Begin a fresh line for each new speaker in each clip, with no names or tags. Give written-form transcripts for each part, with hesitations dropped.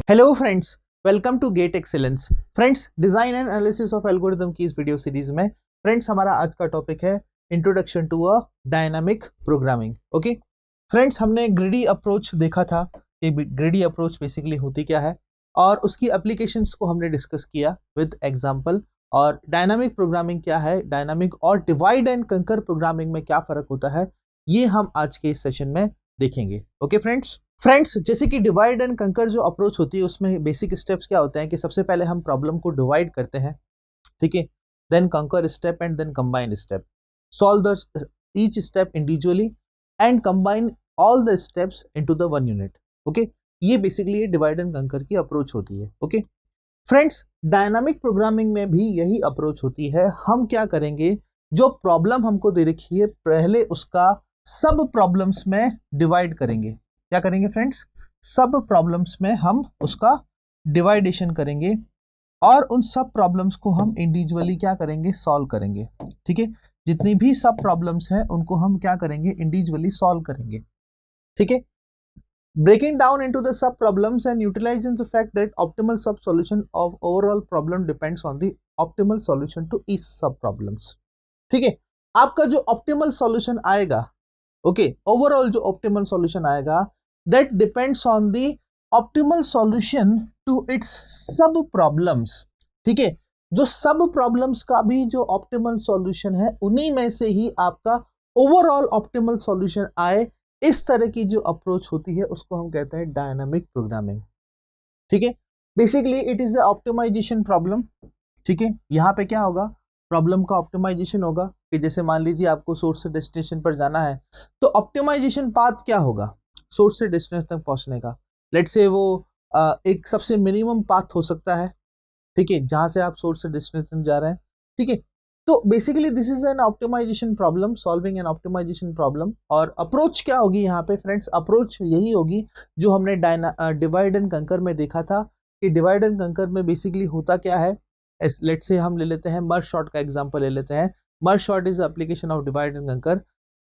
Hello friends, welcome to Gate Excellence. Friends, design and analysis of algorithm की इस video series में friends हमारा आज का टॉपिक है introduction to a dynamic programming. Okay friends, हमने ग्रिडी अप्रोच देखा था कि ग्रिडी अप्रोच बेसिकली होती क्या है और उसकी एप्लीकेशंस को हमने डिस्कस किया विद एग्जांपल। और डायनामिक प्रोग्रामिंग क्या है, डायनामिक और डिवाइड एंड कंकर प्रोग्रामिंग में क्या फर्क होता है, ये हम आज के इस सेशन में देखेंगे। ओके फ्रेंड्स, जैसे कि डिवाइड एंड कंकर जो अप्रोच होती है उसमें बेसिक स्टेप्स क्या होते हैं कि सबसे पहले हम प्रॉब्लम को डिवाइड करते हैं, ठीक है, then conquer step and then combine step, solve the each step individually and combine all the steps into the one unit. Okay, ये बेसिकली डिवाइड एंड कंकर की अप्रोच होती है। ओके फ्रेंड्स, डायनामिक प्रोग्रामिंग में भी यही approach होती है। हम क्या करेंगे, जो प्रॉब्लम हमको दे रखी है पहले उसका सब प्रॉब्लम्स में डिवाइड करेंगे। क्या करेंगे फ्रेंड्स, सब प्रॉब्लम्स में हम उसका डिवाइडेशन करेंगे और उन सब प्रॉब्लम्स को हम इंडिविजुअली क्या करेंगे, सॉल्व करेंगे। ठीक है, जितनी भी सब प्रॉब्लम्स हैं उनको हम क्या करेंगे, इंडिविजुअली सॉल्व करेंगे। ठीक है, breaking down into the sub problems and utilizing the fact that optimal sub solution of overall problem depends on the optimal solution to each sub problems। ठीक है, आपका जो ऑप्टिमल सॉल्यूशन आएगा, ओके, ओवरऑल जो optimal solution आएगा that depends on the optimal solution to its sub problems. ठीक है, जो सब प्रॉब्लम्स का भी जो ऑप्टिमल सॉल्यूशन है उन्हीं में से ही आपका ओवरऑल ऑप्टिमल सॉल्यूशन आए, इस तरह की जो अप्रोच होती है उसको हम कहते हैं डायनामिक प्रोग्रामिंग। ठीक है, basically it is a optimization problem. ठीक है, यहाँ पे क्या होगा, प्रॉब्लम का ऑप्टिमाइजेशन होगा कि जैसे मान लीजिए आपको सोर्स से डेस्टिनेशन पर जाना है तो ऑप्टिमाइजेशन पाथ क्या होगा सोर्स से डेस्टिनेशन तक पहुंचने का। लेट्स से वो एक सबसे मिनिमम पाथ हो सकता है, ठीक है, जहां से आप सोर्स से डेस्टिनेशन जा रहे हैं। ठीक है, तो basically this is an optimization problem, solving an optimization problem. और अप्रोच क्या होगी यहाँ पे फ्रेंड्स, अप्रोच यही होगी जो हमने डिवाइड एंड कंकर में देखा था कि डिवाइड एंड कंकर में बेसिकली होता क्या है। लेट्स से हम ले लेते हैं मर्ज शॉर्ट का एग्जांपल ले लेते हैं। Merge sort is application of divide and conquer.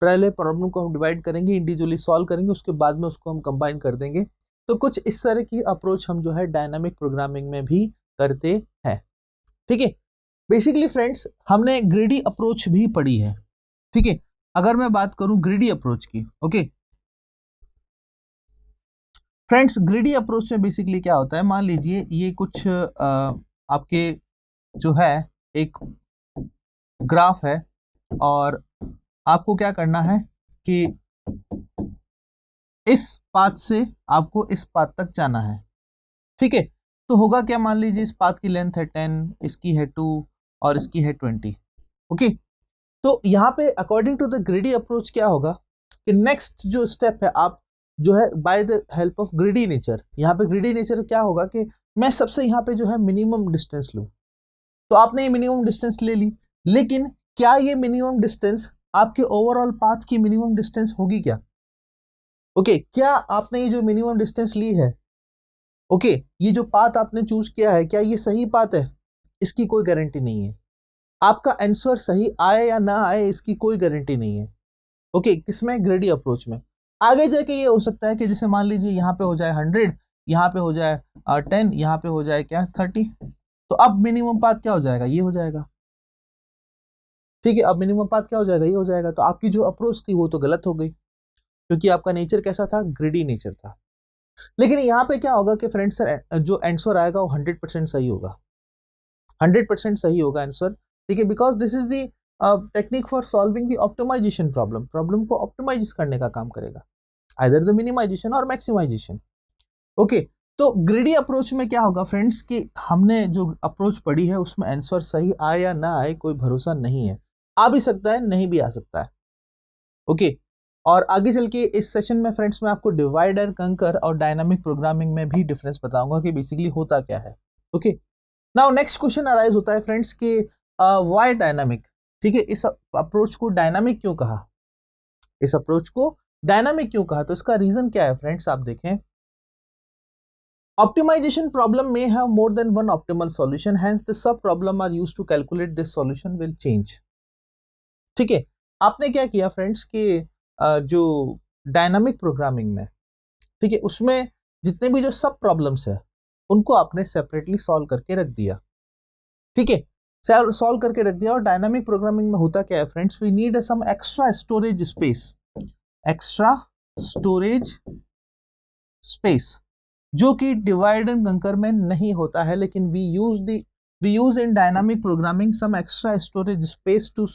पहले प्रॉब्लम को हम डिवाइड करेंगे, इंडिविजुअली सॉल्व करेंगे, उसके बाद में उसको हम कंबाइन कर देंगे। तो कुछ इस तरह की अप्रोच हम जो है डायनामिक प्रोग्रामिंग में भी करते हैं। ठीक है, बेसिकली फ्रेंड्स हमने ग्रिडी अप्रोच भी पढ़ी है। ठीक है, अगर मैं बात करूं ग्रिडी अप्रोच की, ओके फ्रेंड्स, ग्रिडी अप्रोच में बेसिकली क्या होता है, मान लीजिए ये कुछ आपके जो है एक ग्राफ है और आपको क्या करना है कि इस पाथ से आपको इस पाथ तक जाना है। ठीक है, तो होगा क्या, मान लीजिए इस पाथ की लेंथ है 10, इसकी है 2 और इसकी है 20। ओके, तो यहाँ पे according to the greedy approach क्या होगा कि नेक्स्ट जो स्टेप है, आप जो है by the help of greedy nature, यहाँ पे ग्रिडी नेचर क्या होगा कि मैं सबसे यहाँ पे जो है मिनिमम डिस्टेंस लूँ। तो आपने ये मिनिमम डिस्टेंस ले ली, लेकिन क्या ये मिनिमम डिस्टेंस आपके ओवरऑल पाथ की मिनिमम डिस्टेंस होगी क्या? ओके, क्या आपने ये जो मिनिमम डिस्टेंस ली है, ओके, ये जो पाथ आपने चूज किया है, क्या ये सही पाथ है? इसकी कोई गारंटी नहीं है। आपका आंसर सही आए या ना आए इसकी कोई गारंटी नहीं है। ओके, किसमें, ग्रेडी अप्रोच में। आगे जाके ये हो सकता है कि जैसे मान लीजिए यहाँ पे हो जाए 100, यहाँ पे हो जाए 10, यहाँ पे हो जाए क्या 30, तो अब मिनिमम पाथ क्या हो जाएगा, ये हो जाएगा। ठीक है, अब मिनिमम पाथ क्या हो जाएगा, ये हो जाएगा। तो आपकी जो अप्रोच थी वो तो गलत हो गई क्योंकि आपका नेचर कैसा था, ग्रिडी नेचर था। लेकिन यहाँ पे क्या होगा कि फ्रेंड्स सर जो आंसर आएगा वो 100% सही होगा, 100% सही होगा आंसर। ठीक है, because this is the technique for solving the optimization problem. Problem को ऑप्टिमाइज करने का काम करेगा, आइदर द मिनिमाइजेशन और मैक्सिमाइजेशन। ओके, तो ग्रिडी अप्रोच में क्या होगा फ्रेंड्स कि हमने जो अप्रोच पढ़ी है उसमें आंसर सही आए या ना आए कोई भरोसा नहीं है, आ भी सकता है नहीं भी आ सकता है। ओके, और आगे चल के इस सेशन में फ्रेंड्स मैं आपको डिवाइड एंड कंकर और डायनामिक प्रोग्रामिंग में भी डिफरेंस बताऊंगा कि बेसिकली होता क्या है। Okay, now next question arise होता है फ्रेंड्स कि व्हाई डायनामिक। ठीक है, इस अप्रोच को डायनामिक क्यों कहा, इस अप्रोच को डायनामिक क्यों कहा, तो इसका रीजन क्या है फ्रेंड्स, आप देखें। ऑप्टिमाइजेशन प्रॉब्लम में have more than one optimal solution, hence the sub problem are used to calculate this solution will change. ठीक है, आपने क्या किया फ्रेंड्स कि जो डायनामिक प्रोग्रामिंग में, ठीक है, उसमें जितने भी जो सब प्रॉब्लम्स है, उनको आपने सेपरेटली सॉल्व करके रख दिया, ठीक है, सॉल्व करके रख दिया। और डायनामिक प्रोग्रामिंग में होता क्या है friends, we need some extra storage space, extra storage space, जो कि डिवाइड एंड कंकर में नहीं होता है, लेकिन we use in dynamic programming some extra storage space to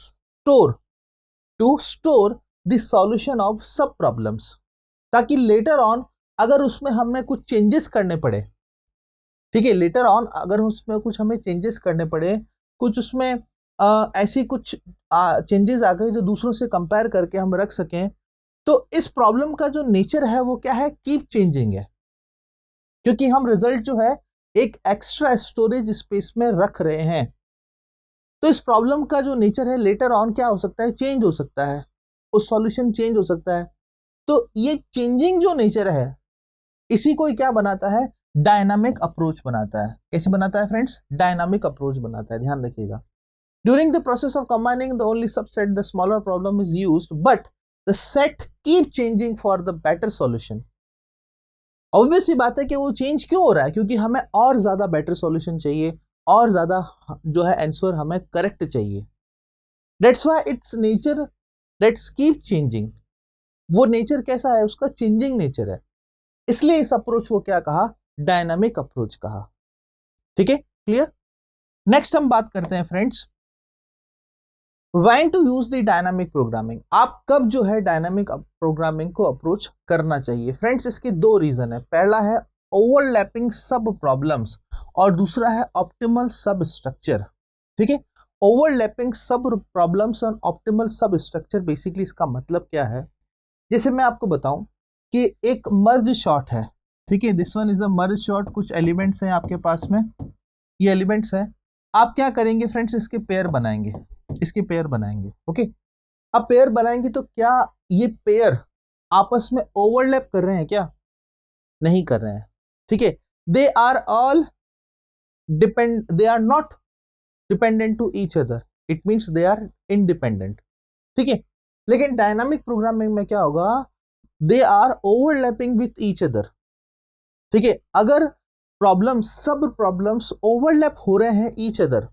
store the solution of sub problems, ताकि लेटर ऑन अगर उसमें हमने कुछ चेंजेस करने पड़े, ठीक है, लेटर ऑन अगर उसमें कुछ हमें चेंजेस करने पड़े, कुछ उसमें ऐसी कुछ चेंजेस आ गए जो दूसरों से कंपेयर करके हम रख सकें, तो इस प्रॉब्लम का जो नेचर है वो क्या है, कीप चेंजिंग है, क्योंकि हम रिजल्ट जो है एक एक्स्ट्रा स्टोरेज स्पेस में रख रहे हैं। तो इस प्रॉब्लम का जो नेचर है लेटर ऑन क्या हो सकता है, चेंज हो सकता है, उस सॉल्यूशन चेंज हो सकता है। तो ये चेंजिंग जो नेचर है इसी को क्या बनाता है, डायनामिक अप्रोच बनाता है। कैसे बनाता है फ्रेंड्स, डायनामिक अप्रोच बनाता है, ध्यान रखिएगा। During the process of combining the only subset the smaller problem is used, but the set keep changing for the better solution. Obvious सी बात है कि वो चेंज क्यों हो रहा है, क्योंकि हमें और ज्यादा बेटर सॉल्यूशन चाहिए, और ज्यादा जो है आंसर हमें करेक्ट चाहिए। That's why it's nature that's keep changing. वो नेचर कैसा है, उसका चेंजिंग नेचर है, इसलिए इस अप्रोच को क्या कहा, डायनामिक अप्रोच कहा। ठीक है, क्लियर। नेक्स्ट हम बात करते हैं friends, when to use the dynamic programming. आप कब जो है डायनामिक प्रोग्रामिंग को अप्रोच करना चाहिए फ्रेंड्स, इसके दो रीजन है। पहला है ओवरलैपिंग सब प्रॉब्लम्स, और दूसरा है ऑप्टिमल सब स्ट्रक्चर। ठीक है, ओवरलैपिंग सब प्रॉब्लम्स और ऑप्टिमल सब स्ट्रक्चर, बेसिकली इसका मतलब क्या है, जैसे मैं आपको बताऊं कि एक मर्ज शॉट है, ठीक है, this one is a merge shot. कुछ एलिमेंट्स हैं आपके पास में, ये एलिमेंट्स हैं, आप क्या करेंगे फ्रेंड्स, इसके पेयर बनाएंगे, इसके पेयर बनाएंगे। ओके, अब पेयर बनाएंगे तो क्या ये पेयर आपस में ओवरलैप कर रहे हैं, क्या नहीं कर रहे हैं, ठीक है, they are not dependent to each other, it means they are independent. ठीक है, लेकिन डायनामिक प्रोग्रामिंग में क्या होगा, they are overlapping with each other. ठीक है, अगर सब प्रॉब्लम्स ओवरलैप हो रहे हैं ईच अदर,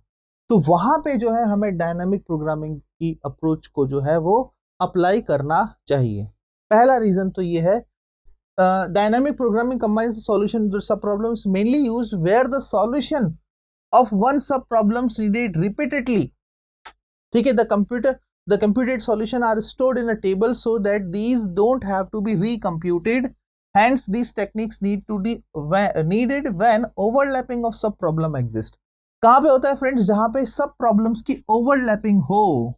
तो वहां पे जो है हमें डायनामिक प्रोग्रामिंग की अप्रोच को जो है वो अप्लाई करना चाहिए। पहला रीजन तो ये है, dynamic programming combines solution with sub problems mainly used where the solution of one sub problems needed repeatedly. ठीक है, the computed solution are stored in a table so that these don't have to be recomputed. Hence these techniques needed when overlapping of sub problem exist. कहां पे होता है friends, जहां पे सब problems की ओवरलैपिंग हो।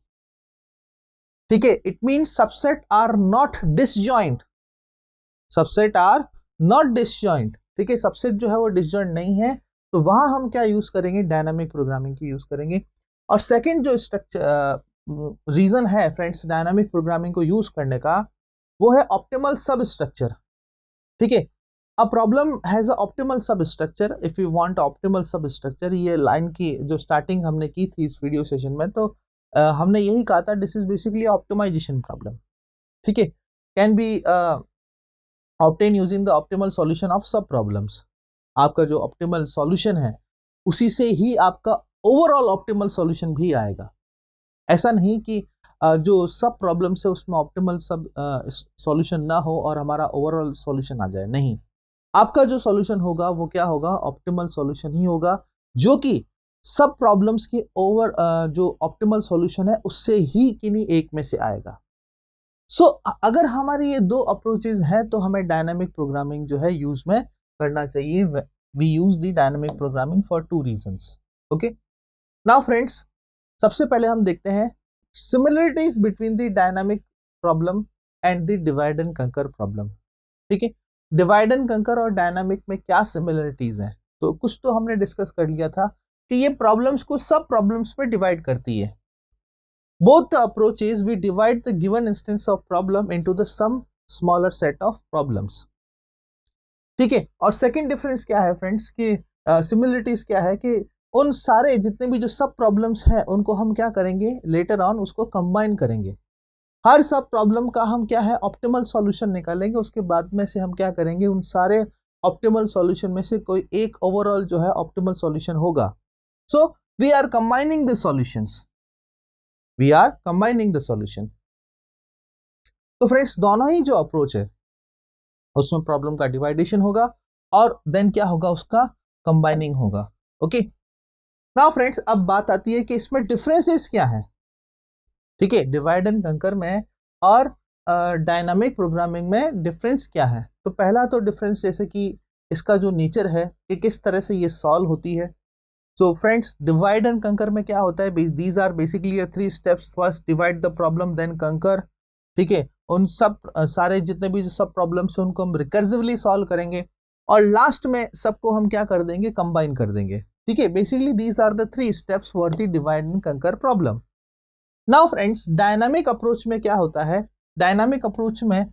ठीक है, it means subset are not disjoint, subset are not disjoint. ठीक है, सबसेट जो है वो डिसजॉइंट नहीं है, तो वहां हम क्या यूज करेंगे, डायनामिक प्रोग्रामिंग की यूज करेंगे। और सेकेंड जो स्ट्रक्चर रीजन है फ्रेंड्स डायनामिक प्रोग्रामिंग को यूज करने का, वो है ऑप्टिमल सब स्ट्रक्चर। ठीक है, a problem has a optimal sub structure, if you want optimal sub structure, ये लाइन की जो स्टार्टिंग हमने की थी इस वीडियो सेशन में, तो हमने यही कहा था, this is basically optimization problem. ठीक है, can be obtain using the optimal solution of sub problems. आपका जो ऑप्टिमल सॉल्यूशन है उसी से ही आपका ओवरऑल ऑप्टिमल सॉल्यूशन भी आएगा। ऐसा नहीं कि जो सब प्रॉब्लम से उसमें ऑप्टिमल सब सॉल्यूशन ना हो और हमारा ओवरऑल सॉल्यूशन आ जाए, नहीं, आपका जो सॉल्यूशन होगा वो क्या होगा, ऑप्टिमल सॉल्यूशन ही होगा, जो कि सब प्रॉब्लम्स के जो ऑप्टिमल सॉल्यूशन है उससे ही किन्हीं एक में से आएगा। सो अगर हमारी ये दो अप्रोचेज हैं तो हमें डायनामिक प्रोग्रामिंग जो है यूज में करना चाहिए। We use the dynamic programming for two reasons. Okay, now friends, सबसे पहले हम देखते हैं similarities between the dynamic problem and the divide and conquer problem. ठीक है, डिवाइड एंड कंकर और डायनामिक में क्या सिमिलरिटीज हैं, तो कुछ तो हमने डिस्कस कर लिया था कि ये प्रॉब्लम्स को सब प्रॉब्लम्स में डिवाइड करती है। Both the approaches we divide the given instance of problem into the some smaller set of problems. ठीक है, और सेकंड डिफरेंस क्या है फ्रेंड्स कि सिमिलरिटीज क्या है कि उन सारे जितने भी जो सब प्रॉब्लम्स हैं उनको हम क्या करेंगे, लेटर ऑन उसको कंबाइन करेंगे। हर सब प्रॉब्लम का हम क्या है, ऑप्टिमल सॉल्यूशन निकालेंगे, उसके बाद में से हम क्या करेंगे, उन सारे ऑप्टिमल सॉल्यूशन में से कोई एक ओवरऑल जो है ऑप्टिमल सॉल्यूशन होगा. So we are combining the solutions, we are combining the solution. तो फ्रेंड्स दोनों ही जो अप्रोच है उसमें प्रॉब्लम का डिवाइडेशन होगा और देन क्या होगा, उसका कंबाइनिंग होगा. ओके, नाउ फ्रेंड्स अब बात आती है कि इसमें डिफरेंसेस क्या है. ठीक है, डिवाइड एंड कंकर में और डायनामिक प्रोग्रामिंग में डिफरेंस क्या है. तो पहला तो डिफरेंस जैसे कि इसका जो नेचर है कि किस तरह से ये सॉल्व होती है. सो फ्रेंड्स डिवाइड एंड कंकर में क्या होता है, these are basically 3 steps. First divide the problem then conquer. ठीक है, उन सब सारे जितने भी सब प्रॉब्लम्स हैं उनको हम रिकर्सिवली सॉल्व करेंगे और लास्ट में सबको हम क्या कर देंगे, कंबाइन कर देंगे. ठीक है, basically these are the 3 steps for the divide and conquer problem. Now friends dynamic approach में क्या होता है, डायनामिक अप्रोच में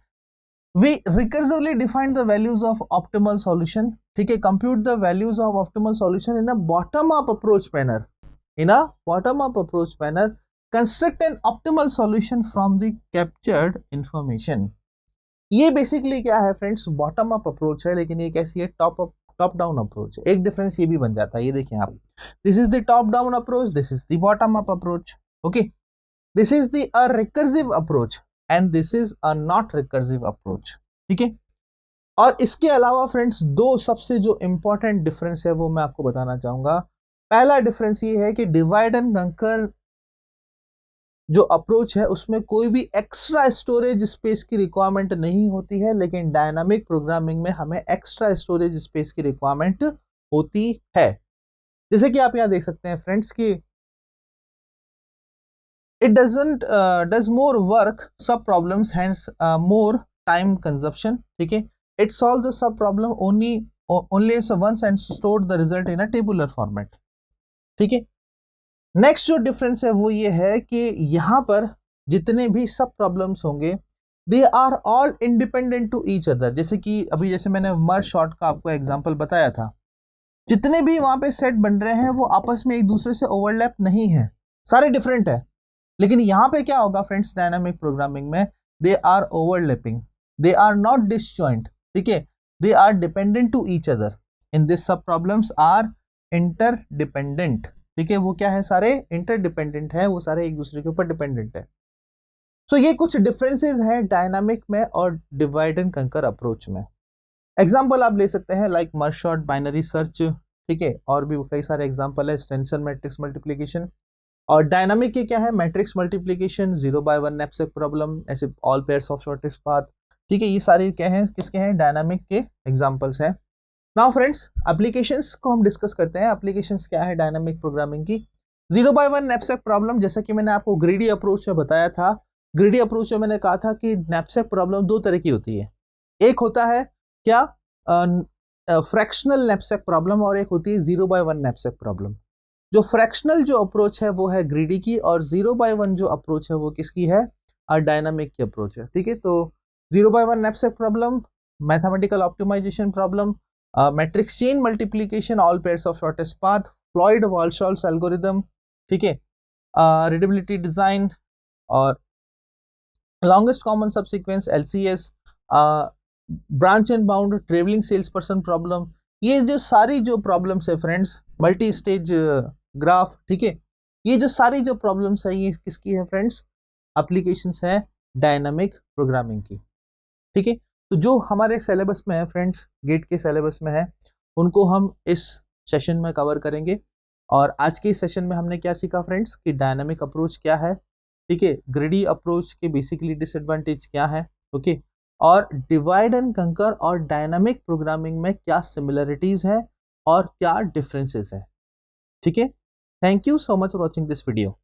we recursively define the values of optimal solution. ठीक है, compute the values of optimal solution in a bottom up approach manner, in a bottom up approach manner, construct an optimal solution from the captured information. ये basically क्या है friends, bottom up approach है, लेकिन ये कैसी है, top down approach. एक difference ये भी बन जाता है, ये देखें आप, this is the top down approach, this is the bottom up approach. Okay, this is the a recursive approach and this is a not recursive approach. ठीक है, और इसके अलावा फ्रेंड्स दो सबसे जो इंपॉर्टेंट डिफरेंस है वो मैं आपको बताना चाहूंगा. पहला डिफरेंस ये है कि डिवाइड एंड कंकर जो अप्रोच है उसमें कोई भी एक्स्ट्रा स्टोरेज स्पेस की रिक्वायरमेंट नहीं होती है, लेकिन डायनामिक प्रोग्रामिंग में हमें एक्स्ट्रा स्टोरेज स्पेस की रिक्वायरमेंट होती है. जैसे कि आप यहां देख सकते हैं फ्रेंड्स कि it doesn't does more work sub problems hence more time consumption. ठीक है, it solve the sub problem only once and store the result in a tabular format. ठीक है, नेक्स्ट जो डिफरेंस है वो ये है कि यहां पर जितने भी सब प्रॉब्लम्स होंगे they are all independent to each other. जैसे कि अभी जैसे मैंने मर्ज शॉर्ट का आपको एग्जांपल बताया था, जितने भी वहां पे सेट बन रहे हैं वो आपस में एक दूसरे से ओवरलैप नहीं है, सारे डिफरेंट है. लेकिन यहां पे क्या होगा फ्रेंड्स, डायनामिक प्रोग्रामिंग में they are overlapping, they are not disjoint. ठीक है, they are dependent to each other. In this sub problems are interdependent. ठीक है, वो क्या है, सारे इंटरडिपेंडेंट है, वो सारे एक दूसरे के ऊपर डिपेंडेंट है. सो ये कुछ डिफरेंसेस हैं डायनामिक में और डिवाइड एंड कंकर अप्रोच में. एग्जांपल आप ले सकते हैं like merge sort, binary search. ठीक है, और भी कई सारे एग्जांपल है, स्टेंसिल मैट्रिक्स मल्टीप्लिकेशन. और डायनामिक के क्या है, मैट्रिक्स मल्टीप्लिकेशन, 0/1 नैपसैक प्रॉब्लम, ऐसे all pairs of shortest path. ठीक है, ये सारे क्या हैं, किसके हैं, डायनामिक के एग्जांपल्स हैं. नाउ फ्रेंड्स एप्लीकेशंस को हम डिस्कस करते हैं. एप्लीकेशंस क्या है डायनामिक प्रोग्रामिंग की. 0/1 नैपसैक प्रॉब्लम, जैसा कि मैंने आपको ग्रीडी अप्रोच में बताया था. ग्रीडी अप्रोच में मैंने कहा था कि नैपसैक प्रॉब्लम दो तरह की होती है. एक होता है क्या, फ्रैक्शनल नैपसैक प्रॉब्लम, और एक होती है 0/1 नैपसैक प्रॉब्लम. जो फ्रैक्शनल जो अप्रोच है वो है ग्रीडी की, और 0/1 जो अप्रोच है वो किसकी है, डायनामिक की अप्रोच है. ठीक है, तो 0/1 knapsack problem, mathematical optimization problem, matrix chain multiplication, all pairs of shortest path, Floyd Warshall's algorithm. ठीक है, रीडेबिलिटी डिजाइन और longest common subsequence LCS, branch and bound, travelling sales person problem. ये जो सारी जो प्रॉब्लम्स है फ्रेंड्स, मल्टी स्टेज ग्राफ. ठीक है, ये जो सारी जो प्रॉब्लम्स है ये किसकी है फ्रेंड्स, एप्लीकेशंस है डायनामिक प्रोग्रामिंग की. ठीक है, तो जो हमारे सिलेबस में है फ्रेंड्स, गेट के सिलेबस में है, उनको हम इस सेशन में कवर करेंगे. और आज के सेशन में हमने क्या सीखा फ्रेंड्स कि डायनामिक अप्रोच क्या है. ठीक है, ग्रीडी अप्रोच के बेसिकली डिसएडवांटेज क्या है. ओके, और डिवाइड एंड कंकर और डायनामिक प्रोग्रामिंग में क्या सिमिलरिटीज है और क्या डिफरेंसेस हैं. ठीक है, thank you so much for watching this video.